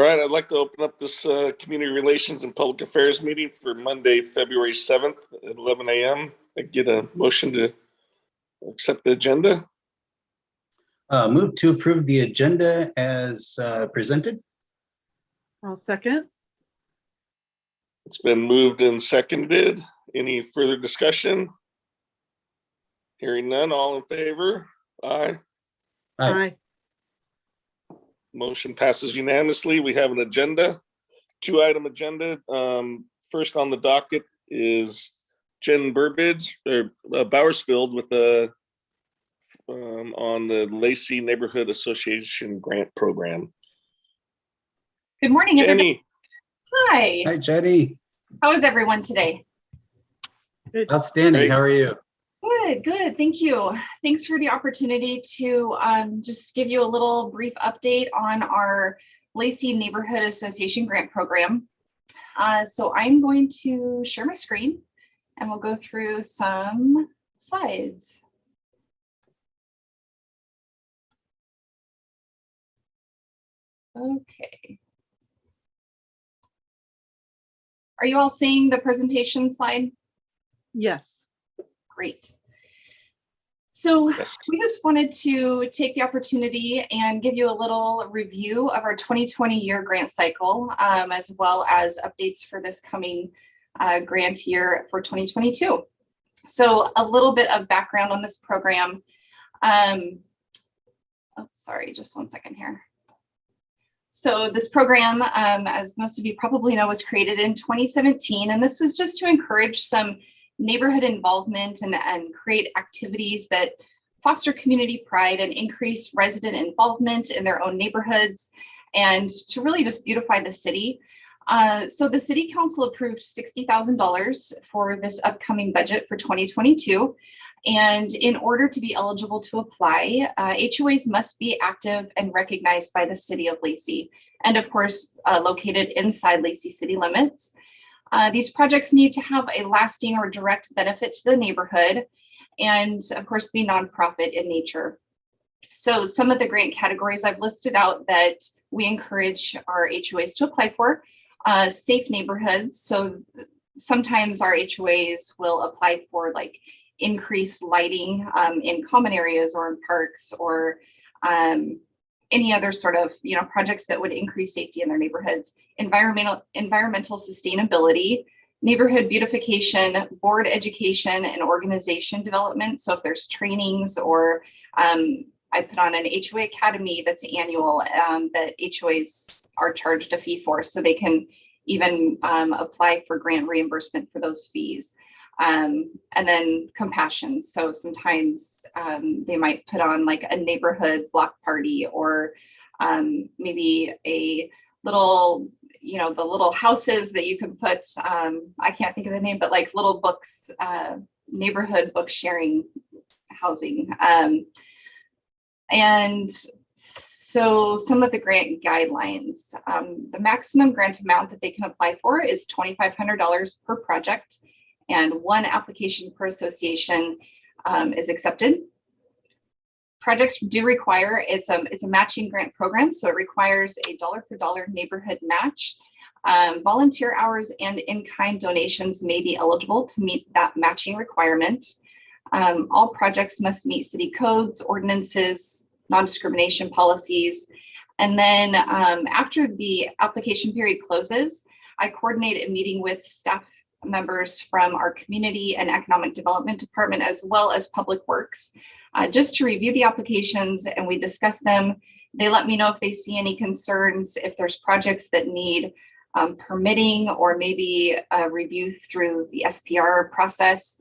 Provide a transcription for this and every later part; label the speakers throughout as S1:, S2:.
S1: right, I'd like to open up this Community Relations and Public Affairs meeting for Monday, February 7th at 11 a.m. I get a motion to accept the agenda.
S2: Move to approve the agenda as presented.
S3: I'll second.
S1: It's been moved and seconded. Any further discussion? Hearing none, all in favor? Aye.
S3: Aye.
S1: Motion passes unanimously. We have an agenda, 2-item agenda. First on the docket is Jen Burbidge or Bowersfield with a on the Lacey Neighborhood Association grant program.
S4: Good morning, everybody.
S1: Jenny.
S4: Hi.
S2: Hi, Jenny.
S4: How is everyone today?
S3: Good.
S2: Outstanding.
S1: Great.
S2: How are you?
S4: Good, good. Thank you. Thanks for the opportunity to just give you a little brief update on our Lacey Neighborhood Association grant program. So I'm going to share my screen and we'll go through some slides. Okay. Are you all seeing the presentation slide?
S3: Yes.
S4: Great. So
S1: Yes.
S4: we just wanted to take the opportunity and give you a little review of our 2020 year grant cycle, as well as updates for this coming grant year for 2022. So a little bit of background on this program. Oh, sorry, just one second here. So this program, as most of you probably know, was created in 2017, and this was just to encourage some neighborhood involvement and create activities that foster community pride and increase resident involvement in their own neighborhoods and to really just beautify the city. So the city council approved $60,000 for this upcoming budget for 2022. And in order to be eligible to apply, HOAs must be active and recognized by the city of Lacey, and of course, located inside Lacey city limits. These projects need to have a lasting or direct benefit to the neighborhood and of course be nonprofit in nature. So some of the grant categories I've listed out that we encourage our HOAs to apply for: safe neighborhoods. So sometimes our HOAs will apply for like increased lighting in common areas or in parks or any other sort of projects that would increase safety in their neighborhoods. Environmental sustainability, neighborhood beautification, board education, and organization development. So if there's trainings or I put on an HOA academy that's annual that HOAs are charged a fee for, so they can even apply for grant reimbursement for those fees. And then compassion. So sometimes they might put on like a neighborhood block party or maybe a little, the little houses that you can put, I can't think of the name, but like little books, neighborhood book sharing housing. And so some of the grant guidelines, the maximum grant amount that they can apply for is $2,500 per project. And one application per association is accepted. Projects do require, it's a matching grant program, so it requires a dollar for dollar neighborhood match. Volunteer hours and in-kind donations may be eligible to meet that matching requirement. All projects must meet city codes, ordinances, non-discrimination policies. And then after the application period closes, I coordinate a meeting with staff members from our community and economic development department, as well as public works, just to review the applications, and we discuss them. They let me know if they see any concerns, if there's projects that need permitting or maybe a review through the SPR process.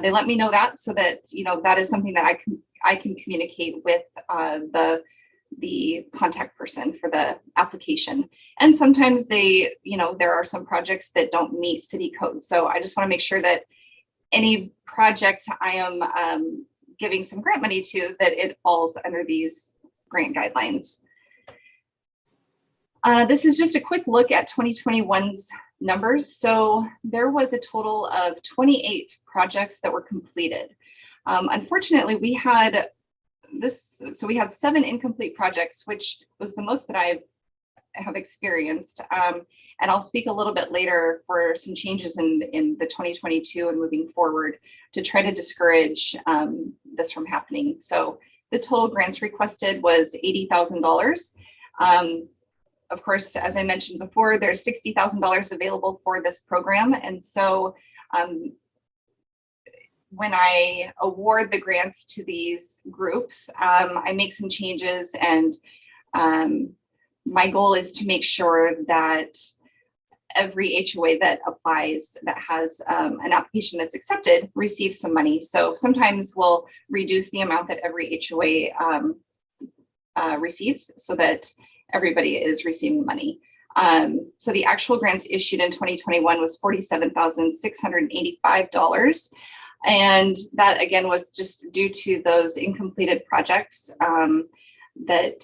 S4: They let me know that, so that that is something that I can communicate with the contact person for the application. And sometimes there are some projects that don't meet city code. So I just want to make sure that any project I am giving some grant money to, that it falls under these grant guidelines. This is just a quick look at 2021's numbers. So there was a total of 28 projects that were completed. Unfortunately, we had 7 incomplete projects, which was the most that I've have experienced. And I'll speak a little bit later for some changes in the 2022 and moving forward to try to discourage this from happening. So the total grants requested was $80,000. Of course, as I mentioned before, there's $60,000 available for this program. And so when I award the grants to these groups, I make some changes, and my goal is to make sure that every HOA that applies that has an application that's accepted receives some money. So sometimes we'll reduce the amount that every HOA receives so that everybody is receiving money. So the actual grants issued in 2021 was $47,685. And that again was just due to those incompleted projects that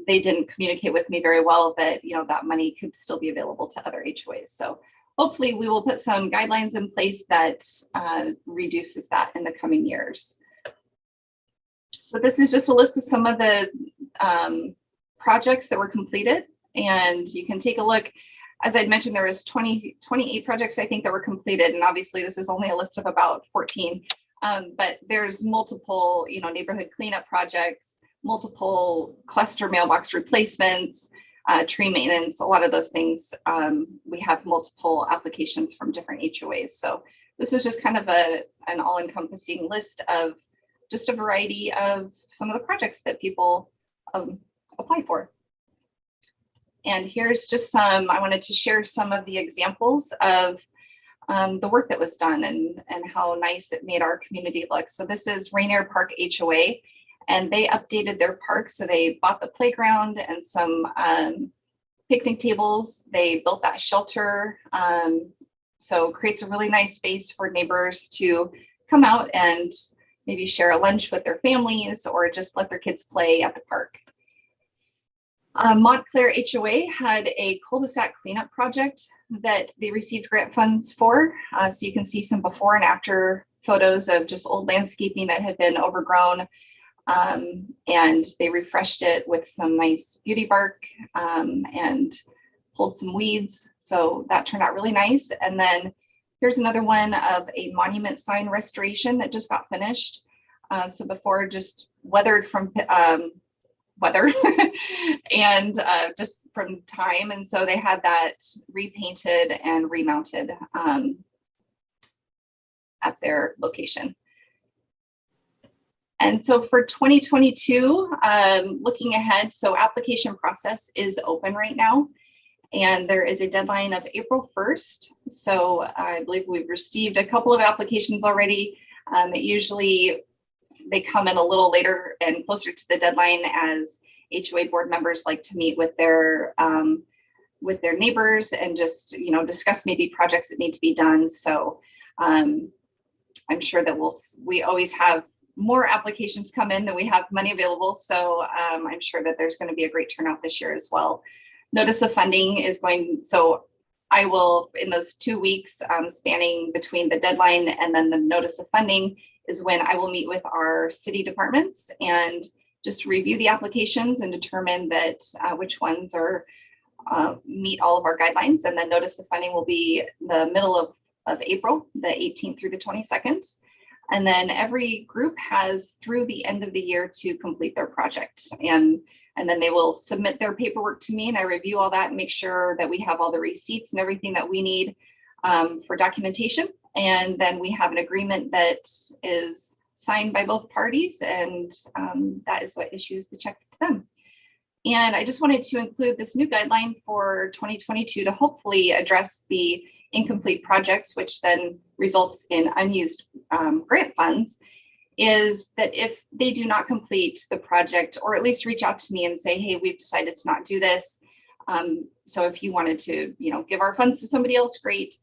S4: they didn't communicate with me very well that, you know, that money could still be available to other HOAs. So hopefully we will put some guidelines in place that reduces that in the coming years. So this is just a list of some of the projects that were completed, and you can take a look. As I'd mentioned, there was 28 projects, I think, that were completed. And obviously this is only a list of about 14, but there's multiple, you know, neighborhood cleanup projects, multiple cluster mailbox replacements, tree maintenance, a lot of those things. We have multiple applications from different HOAs. So this is just kind of an all-encompassing list of just a variety of some of the projects that people apply for. And here's just some, I wanted to share some of the examples of the work that was done and how nice it made our community look. So this is Rainier Park HOA, and they updated their park. So they bought the playground and some picnic tables. They built that shelter. So creates a really nice space for neighbors to come out and maybe share a lunch with their families or just let their kids play at the park. Montclair HOA had a cul-de-sac cleanup project that they received grant funds for. So you can see some before and after photos of just old landscaping that had been overgrown. And they refreshed it with some nice beauty bark and pulled some weeds. So that turned out really nice. And then here's another one of a monument sign restoration that just got finished. So before, just weathered from weather and just from time. And so they had that repainted and remounted at their location. And so for 2022, looking ahead, so application process is open right now. And there is a deadline of April 1st. So I believe we've received a couple of applications already. Usually they come in a little later and closer to the deadline, as HOA board members like to meet with their neighbors and just, you know, discuss maybe projects that need to be done. So I'm sure that we always have more applications come in than we have money available. So I'm sure that there's going to be a great turnout this year as well. Notice of funding is going, so I will, in those 2 weeks spanning between the deadline and then the notice of funding, is when I will meet with our city departments and just review the applications and determine that which ones are meet all of our guidelines. And then notice of funding will be the middle of April, the 18th through the 22nd. And then every group has through the end of the year to complete their project. And then they will submit their paperwork to me, and I review all that and make sure that we have all the receipts and everything that we need for documentation. And then we have an agreement that is signed by both parties, and that is what issues the check to them. And I just wanted to include this new guideline for 2022 to hopefully address the incomplete projects, which then results in unused grant funds, is that if they do not complete the project, or at least reach out to me and say, hey, we've decided to not do this. So if you wanted to, you know, give our funds to somebody else, great.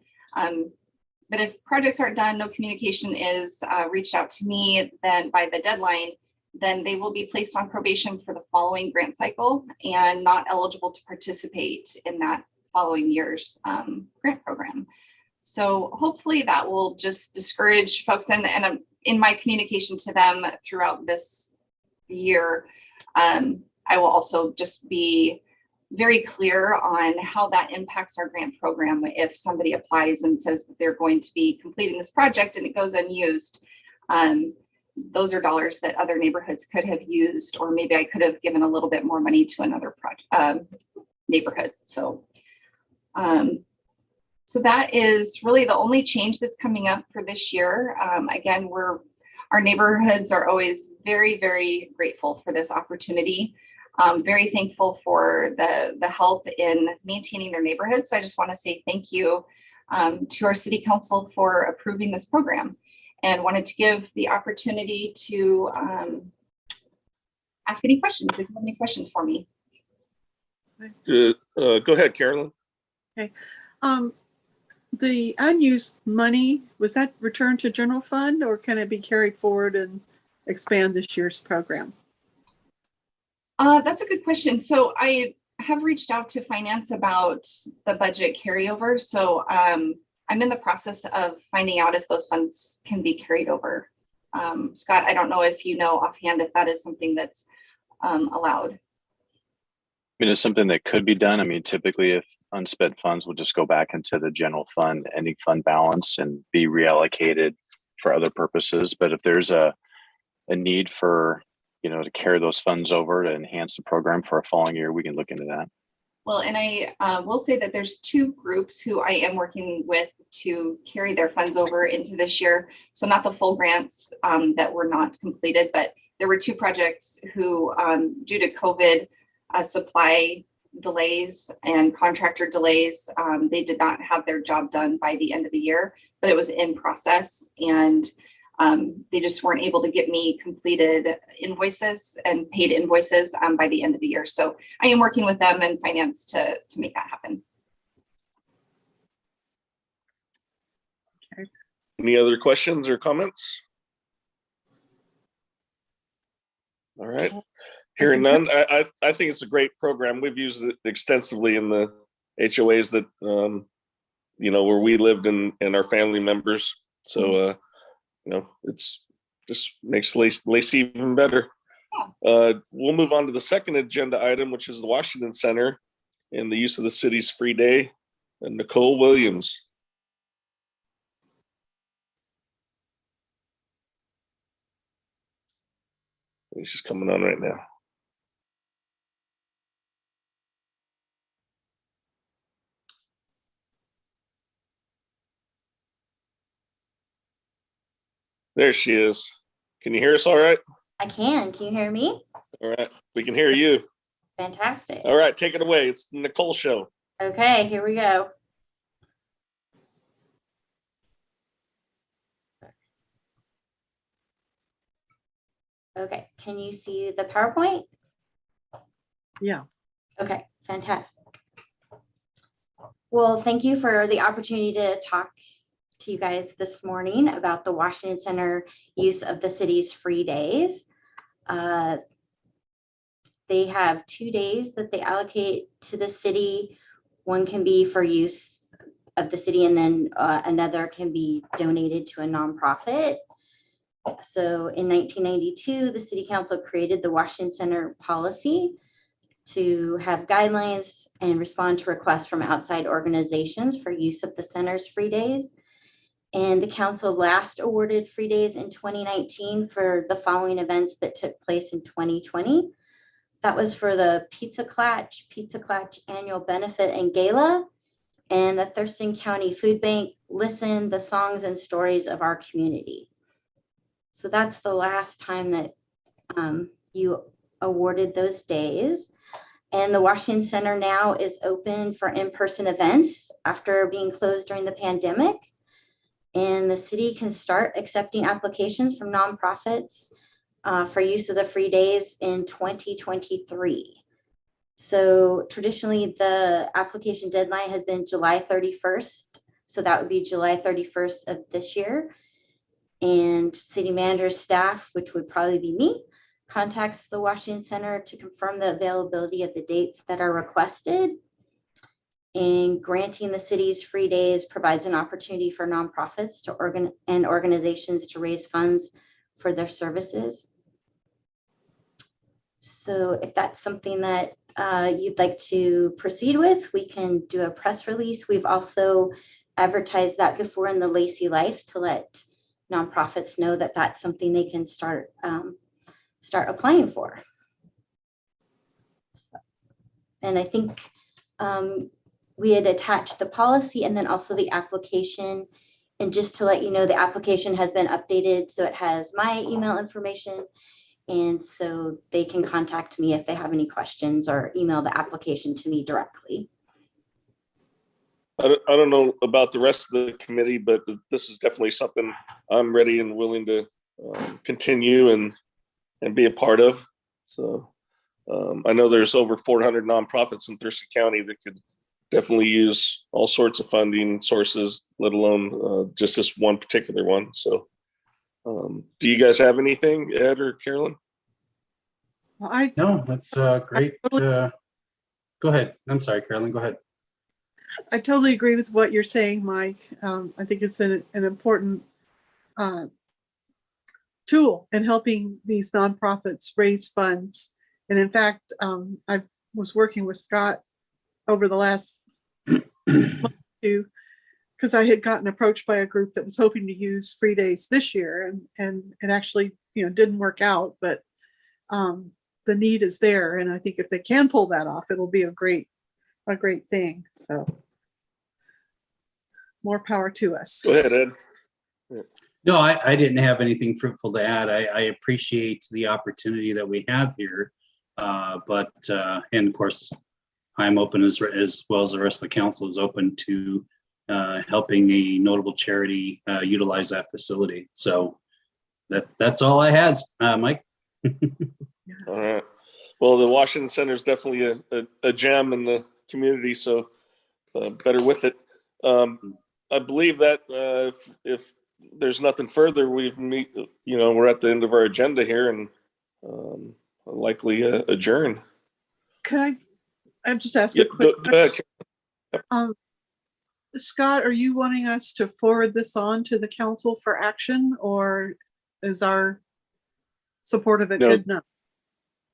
S4: But if projects aren't done, no communication is reached out to me, then by the deadline, then they will be placed on probation for the following grant cycle and not eligible to participate in that following year's grant program. So hopefully that will just discourage folks, and in my communication to them throughout this year, I will also just be very clear on how that impacts our grant program if somebody applies and says that they're going to be completing this project and it goes unused. Those are dollars that other neighborhoods could have used, or maybe I could have given a little bit more money to another project neighborhood. So that is really the only change that's coming up for this year. Again, our neighborhoods are always very, very grateful for this opportunity. Very thankful for the help in maintaining their neighborhood. So I just want to say thank you to our city council for approving this program, and wanted to give the opportunity to ask any questions if you have any questions for me.
S1: Go ahead, Carolyn.
S3: Okay. The unused money, was that returned to general fund, or can it be carried forward and expand this year's program?
S4: That's a good question. So I have reached out to finance about the budget carryover. So I'm in the process of finding out if those funds can be carried over. Scott, I don't know if you know offhand if that is something that's allowed.
S5: I mean, it's something that could be done. I mean, typically if unspent funds will just go back into the general fund, ending fund balance, and be reallocated for other purposes. But if there's a need for, to carry those funds over to enhance the program for a following year, we can look into that.
S4: Well, and I will say that there's two groups who I am working with to carry their funds over into this year. So not the full grants that were not completed, but there were two projects who, due to COVID supply delays and contractor delays, they did not have their job done by the end of the year, but it was in process, and they just weren't able to get me completed invoices and paid invoices by the end of the year. So I am working with them and finance to make that happen.
S3: Okay.
S1: Any other questions or comments? All right. Hearing none, I think it's a great program. We've used it extensively in the HOAs that, where we lived and our family members. So, it's just makes Lacey even better. We'll move on to the second agenda item, which is the Washington Center and the use of the city's free day. And Nicole Williams. She's coming on right now. There she is. Can you hear us all right?
S6: I can. Can you hear me?
S1: All right. We can hear you.
S6: Fantastic.
S1: All right. Take it away. It's the Nicole Show.
S6: Okay, here we go. Okay, can you see the PowerPoint?
S3: Yeah.
S6: Okay, fantastic. Well, thank you for the opportunity to talk to you guys this morning about the Washington Center use of the city's free days. They have 2 days that they allocate to the city. One can be for use of the city, and then another can be donated to a nonprofit. So in 1992, the City Council created the Washington Center policy to have guidelines and respond to requests from outside organizations for use of the center's free days. And the council last awarded free days in 2019 for the following events that took place in 2020. That was for the Pizza Clatch annual benefit and gala, and the Thurston County Food Bank Listen, the Songs and Stories of Our Community. So that's the last time that you awarded those days. And the Washington Center now is open for in-person events after being closed during the pandemic. And the city can start accepting applications from nonprofits for use of the free days in 2023. So traditionally, the application deadline has been July 31st. So that would be July 31st of this year. And city manager's staff, which would probably be me, contacts the Washington Center to confirm the availability of the dates that are requested. And granting the city's free days provides an opportunity for nonprofits and organizations to raise funds for their services. So if that's something that you'd like to proceed with, we can do a press release. We've also advertised that before in the Lacey Life to let nonprofits know that that's something they can start applying for. And I think we had attached the policy and then also the application. And just to let you know, the application has been updated, so it has my email information. And so they can contact me if they have any questions or email the application to me directly.
S1: I don't know about the rest of the committee, but this is definitely something I'm ready and willing to continue and be a part of. So I know there's over 400 nonprofits in Thurston County that could definitely use all sorts of funding sources, let alone just this one particular one. So do you guys have anything, Ed or Carolyn?
S3: Well,
S2: No, that's great. Go ahead. I'm sorry, Carolyn, go ahead.
S3: I totally agree with what you're saying, Mike. I think it's an important tool in helping these nonprofits raise funds. And in fact, I was working with Scott over the last month or two, because I had gotten approached by a group that was hoping to use free days this year, and it actually, didn't work out, but the need is there. And I think if they can pull that off, it'll be a great thing. So more power to us.
S1: Go ahead, Ed.
S2: No, I didn't have anything fruitful to add. I appreciate the opportunity that we have here. And of course, I'm open as well as the rest of the council is open to helping a notable charity utilize that facility. So that's all I had, Mike.
S1: All right. Well, the Washington Center is definitely a gem in the community, so better with it. I believe that if there's nothing further, we're at the end of our agenda here, and likely adjourn.
S3: Could I just ask
S1: Yeah,
S3: a quick
S1: go ahead.
S3: Scott, are you wanting us to forward this on to the council for action, or is our support of it
S5: No.
S3: good enough?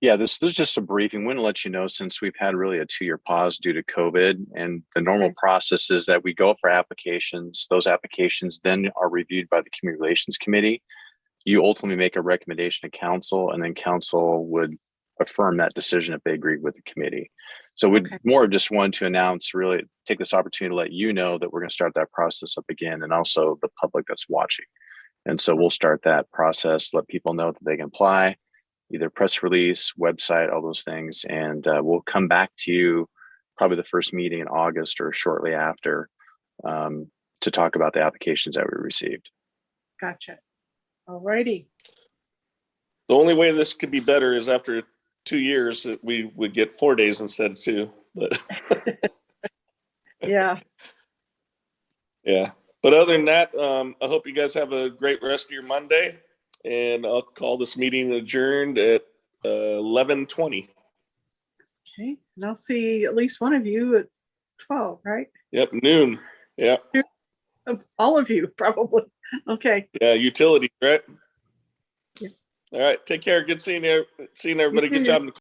S5: Yeah, this is just a briefing. Want to let you know, since we've had really a 2-year pause due to COVID, and the normal
S3: Okay.
S5: process is that we go for applications. Those applications then are reviewed by the Community Relations Committee. You ultimately make a recommendation to council, and then council would affirm that decision if they agreed with the committee. So we
S3: Okay.
S5: more just wanted to announce, really take this opportunity to let you know that we're going to start that process up again, and also the public that's watching. And so we'll start that process, let people know that they can apply, either press release, website, all those things. And we'll come back to you probably the first meeting in August or shortly after to talk about the applications that we received.
S3: Gotcha. All righty.
S1: The only way this could be better is after 2 years that we would get 4 days instead of 2. But
S3: Yeah.
S1: yeah. But other than that, I hope you guys have a great rest of your Monday, and I'll call this meeting adjourned at 11:20.
S3: Okay. And I'll see at least one of you at 12, right?
S1: Yep, noon. Yeah,
S3: All of you, probably. Okay.
S1: yeah, utility, right?
S3: Yeah.
S1: All right, take care. Good seeing you. Seeing everybody.
S3: too.
S1: Good job.